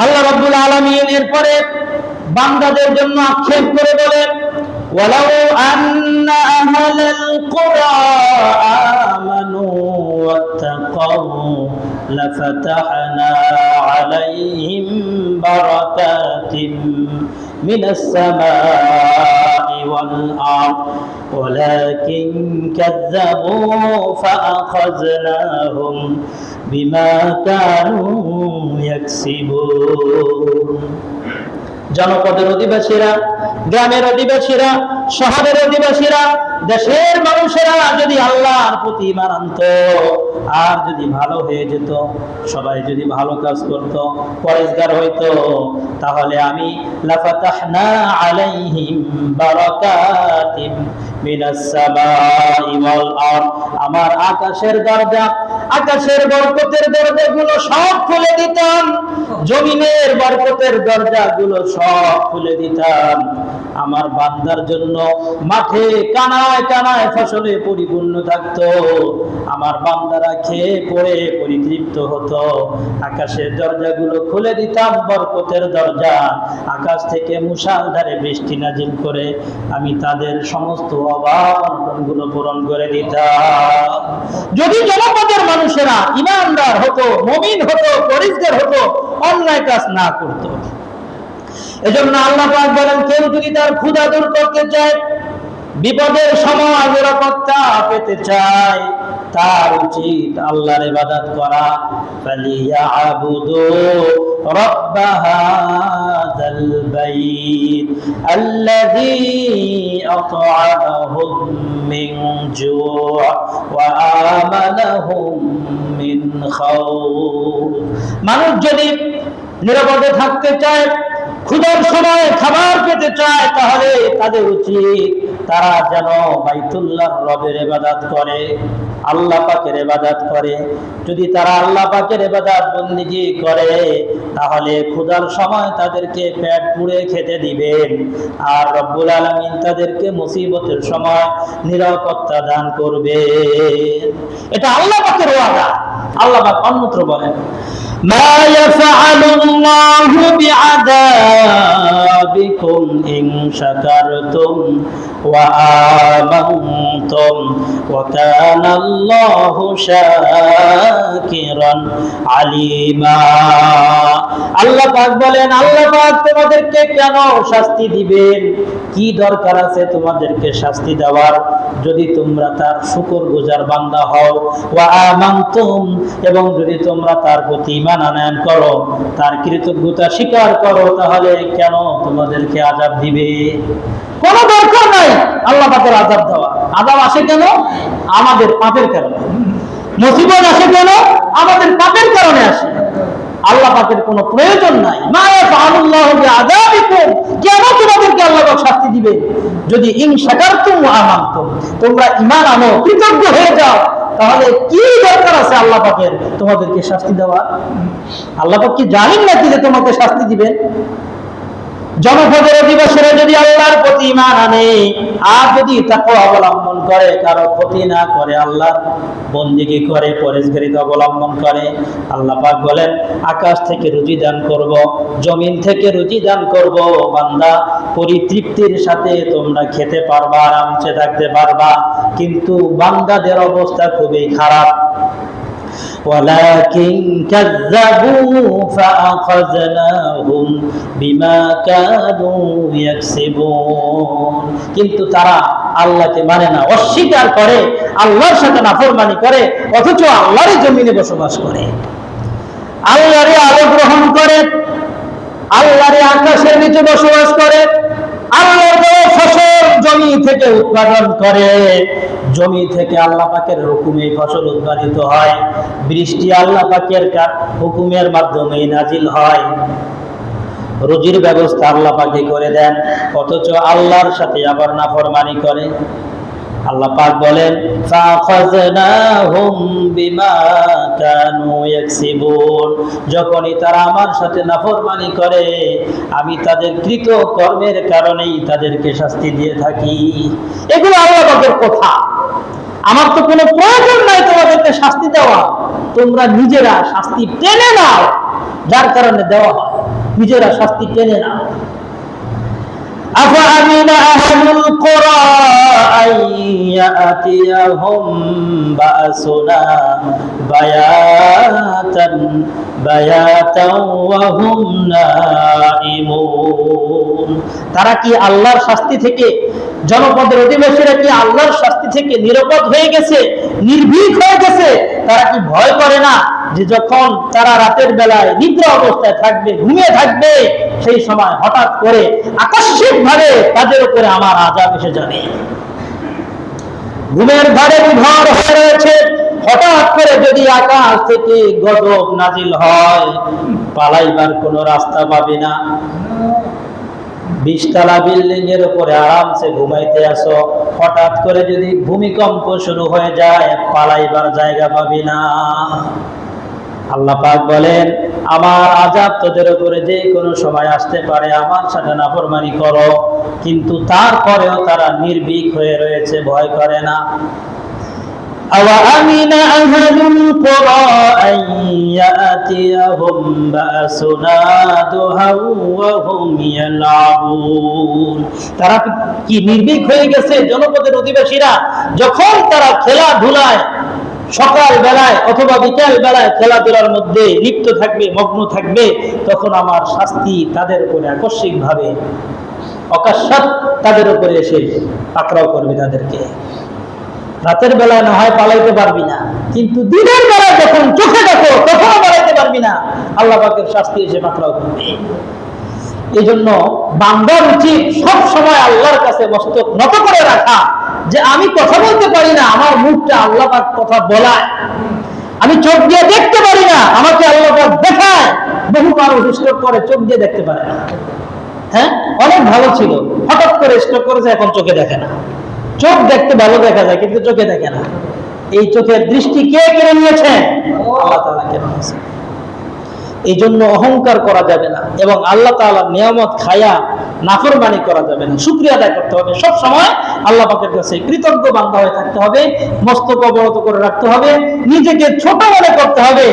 আল্লাহ রাব্বুল আলামিন এরপরে বান্দাদের জন্য আক্ষেপ করে বলেন, ওয়ালাউ আন্না আহলাল কুরা আমানু ওয়াত্তাকাউ লাফাতাহনা আলাইহিম বারাকাতিন মিনাস সামাই ওয়াল আরদ ওয়ালাকিন কাযযাবু ফাআখাযনাহুম বিমা কানু ইয়াকসিবুন। জনপদের অধিবাসীরা, গ্রামের অধিবাসীরা, শহরের অধিবাসীরা, দেশের মানুষেরা যদি আল্লাহর প্রতি ঈমান আনতো আর যদি ভালো হয়ে যেত, সবাই যদি ভালো কাজ করত, পরেজগার হইতো, তাহলে আমি লাফাতাহনা আলাইহিম বারাকাতিন মিনাস সামাই ওয়াল আরদ, আমার আকাশের দরজা, আকাশের বরকতের দরজাগুলো সব খুলে দিতাম, জমিনের বরকতের দরজাগুলো সব খুলে দিতাম। আমার বান্দার জন্য মাঠে কানায় কানায় ফসলে পরিপূর্ণ থাকতো, আমার বান্দারা খেয়ে পড়ে পরিতৃপ্ত হতো। আকাশের দরজাগুলো খুলে দিতাম, বরকতের দরজা, আকাশ থেকে মুষলধারে বৃষ্টি নাজিল করে আমি তাদের সমস্ত অভাব অনটনগুলো পূরণ করে দিতাম। যদি জনপদের মানুষেরা ঈমানদার হতো, মুমিন হতো, পরিষ্কার হতো, অন্যায় কাজ না করতো। এজন্য আল্লাহ পাক বলেন, কেউ যদি তার ক্ষুধা দূর করতে চায়, বিপদের সময় নিরাপত্তা পেতে চায়, তার উচিত আল্লাহর ইবাদত করা। ফালিয়াবুদু রাব্ব হাযাল বাইত আল্লাযী আত'আমাহুম মিন জু' ওয়া আমানাহুম মিন খাউফ। মানুষ যদি নিরাপদে থাকতে চায়, ক্ষুধার সময় খাবার পেতে চায়, তাহলে তাদের উচিত তারা যেন বাইতুল্লাহর রবের ইবাদত করে, আল্লাহ পাকের ইবাদত করে। যদি তারা আল্লাহ পাকের ইবাদত বন্দেগী করে, তাহলে ক্ষুধার সময় তাদেরকে পেট পুড়ে খেতে দিবেন, আর রব্বুল আলামিন তাদেরকে মুসিবতের সময় নিরাপত্তা দান করবে। এটা আল্লাহ পাকের ওয়াদা। আল্লাহ পাক অন্যত্র বলেন, মা ইয়াফআলুল্লাহু বিআযাবিকুম ইন শাকারতুম ওয়া আমানতুম ওয়া কানাল্লাহু শাকিরান আলিমা। আল্লাহ পাক বলেন, আল্লাহ পাক তোমাদেরকে কেন শাস্তি দিবেন? কি দরকার আছে তোমাদেরকে শাস্তি দেওয়ার, যদি তোমরা তার শুকরগুজার বান্দা হও, ওয়া আমানতুম, এবং যদি তোমরা তার প্রতি ঈমান আনয়ন করো, তার কৃতজ্ঞতা স্বীকার করো, তাহলে কেন তোমাদেরকে আযাব দিবে? কোন দরকার নাই আল্লাহ পাকের আযাব দেওয়া। আযাব আসে কেন? আমাদের পাপের কারণে। মুসিবত আসে কেন? আমাদের পাপের কারণে আসে। আল্লাহ পাকের কোনো প্রয়োজন নাই। মা ইয়াফআলুল্লাহু বিআযাবিকুম, কেন তোমাদেরকে আল্লাহ পাক শাস্তি দিবে? যদি ইন শাকারতুম ওয়া আমানতুম, তোমরা ঈমান আনো, কৃতজ্ঞ হয়ে যাও, তাহলে কি দরকার আছে আল্লাহ পাকের তোমাদেরকে শাস্তি দেওয়া? আল্লাহ পাক কি জানেন নাকি যে তোমাকে শাস্তি দিবেন? জনপদের অধিবাসীরা যদি আল্লাহর প্রতি ঈমান আনে আর যদি তাকওয়া অবলম্বন করে, কারো ক্ষতি না করে, আল্লাহর বন্দেগী করে, পরহেজগারিতা অবলম্বন করে, আল্লাহ পাক বলেন, আকাশ থেকে রুজি দান করব, জমিন থেকে রুজি দান করব, বান্দা পরিতৃপ্তির সাথে তোমরা খেতে পারবা, আরামসে থাকতে পারবা। কিন্তু বান্দাদের অবস্থা খুবই খারাপ। ولكن كذبوا فأخذناهم بما كانوا يكسبون। কিন্তু তারা আল্লাহকে মানে না, অস্বীকার করে, আল্লাহর সাথে নাফরমানি করে, অথচ আল্লাহরই জমিনে বসবাস করে, আল্লাহরই আলো গ্রহণ করে, আল্লাহরই আকাশের নিচে বসবাস করে, আল্লাহর দেওয়া ফসল জমি থেকে উৎপাদন করে। জমি থেকে আল্লাহ পাকের হুকুমে ফসল উৎপাদিত হয়, বৃষ্টি আল্লাহ পাকের হুকুমের মাধ্যমে নাজিল হয়, রুজির ব্যবস্থা আল্লাহ পাকে করে দেন, অথচ আল্লাহর সাথে আবার নাফরমানি করে। আল্লাহ পাক বলেন, ফাখাযনাহুম বিমা কানু ইয়াকসিবুন, যখনই তারা আমার সাথে নাফরমানি করে, আমি তাদের কৃত কর্মের কারণেই তাদেরকে শাস্তি দিয়ে থাকি। এগুলো আল্লাহ পাকের কথা। আমার তো কোনো প্রয়োজন নাই তোমাদেরকে শাস্তি দেওয়া, তোমরা নিজেরা শাস্তি টেনে নাও, যার কারণে দেওয়া হয়। নিজেরা শাস্তি টেনে নাও। أفأمن أهل القرى أن يأتيهم بأسنا بياتا وهم نائمون। তারা কি আল্লাহর শাস্তি থেকে, জনপদের অধিবাসীরা কি আল্লাহর শাস্তি থেকে নিরাপদ হয়ে গেছে, নির্ভীক হয়ে গেছে? তারা কি ভয় করে না যে যখন তারা রাতের বেলায় নিদ্রা অবস্থায় থাকবে, ঘুমিয়ে থাকবে, সেই সময় হঠাৎ করে আকস্মিক ভাবে তাদের উপরে আমার আযাব এসে যাবে? ঘুমের ঘরে বিভোর হয়ে রয়েছে, হঠাৎ করে যদি আকাশ থেকে গজব নাজিল হয়, পালাইবার কোনো রাস্তা পাবে না। 20 তলা বিল্ডিং এর উপরে আরামসে ঘুমাইতে আসো, হঠাৎ করে যদি ভূমিকম্প শুরু হয়ে যায়, পালাইবার জায়গা পাবে না। আল্লাহ পাক বলেন, আমার আযাব তোদের উপরে যে কোনো সময় আসতে পারে, আমার সাথে নাফরমানি করো, কিন্তু তারপরেও তারা নির্ভীক হয়ে রয়েছে, ভয় করে না। أَوَأَمِنَ أَهْلُ الْقُرَىٰ أَن يَأْتِيَهُم بَأْسُنَا ضُحًى وَهُمْ يَلْعَبُونَ। তারা কি নির্ভীক হয়ে গেছে জনপদের অধিবাসীরা, যখন তারা খেলাধুলায় সকাল বেলায় অথবা বিকেল বেলায় খেলাধুলার মধ্যে লিপ্ত থাকবে, মগ্ন থাকবে, তখন আমার শাস্তি তাদের উপরে আকস্মিক ভাবে অকস্মাৎ তাদের উপরে এসে পাকড়াও করবে তাদেরকে। রাতের বেলায় না হয় পালাইতে পারবি না, কিন্তু দিনের বেলায় যখন চোখে দেখো তখনও পালাইতে পারবি না, আল্লাহ পাকের শাস্তি এসে পাকড়াও করবে। এই জন্য বান্দার উচিত সব সময় আল্লাহর কাছে মস্তক নত করে রাখা, যে আমি কথা বলতে পারি না, আমার মুখটা আল্লাহ পাক কথা বলায়। আমি চোখ দিয়ে দেখতে পারি না, আমাকে আল্লাহ পাক দেখায়। বহু মানুষ স্ট্রোক করে, চোখ দিয়ে দেখতে পারে না। হ্যাঁ, অনেক ভালো ছিল, হঠাৎ করে স্ট্রোক করেছে, এখন চোখে দেখে না। চোখ দেখতে ভালো দেখা যায়, কিন্তু চোখে দেখে না। এই চোখের দৃষ্টি কে কেড়ে নিয়েছে? আল্লাহ তাআলা কেড়ে নিয়েছে। এই জন্য অহংকার করা যাবে না, এবং আল্লাহ তাআলার নিয়ামত খায়া নাফরমানি করা যাবে না। শুকরিয়া আদায় করতে হবে, সব সময় আল্লাহ পাকের কাছে কৃতজ্ঞ বান্দা হয়ে থাকতে হবে, মস্তক অবনত করে রাখতে হবে, নিজেকে ছোট মনে করতে হবে।